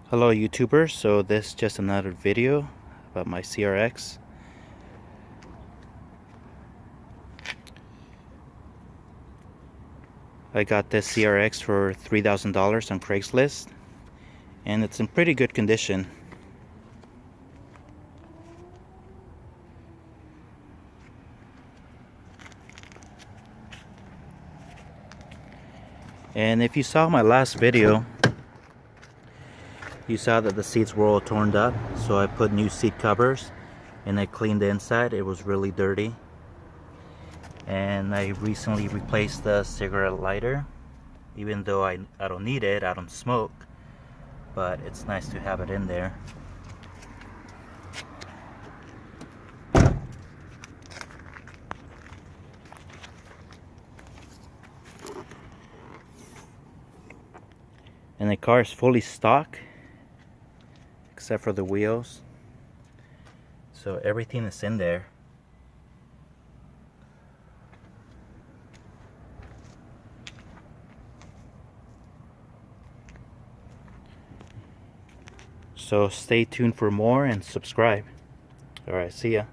Hello YouTubers, so this is just another video about my CRX. I got this CRX for $3,000 on Craigslist and it's in pretty good condition. And if you saw my last video, you saw that the seats were all torn up, so I put new seat covers and I cleaned the inside. It was really dirty. And I recently replaced the cigarette lighter. Even though I don't need it, I don't smoke, but it's nice to have it in there. And the car is fully stock except for the wheels, so everything is in there. So stay tuned for more and subscribe. Alright, see ya.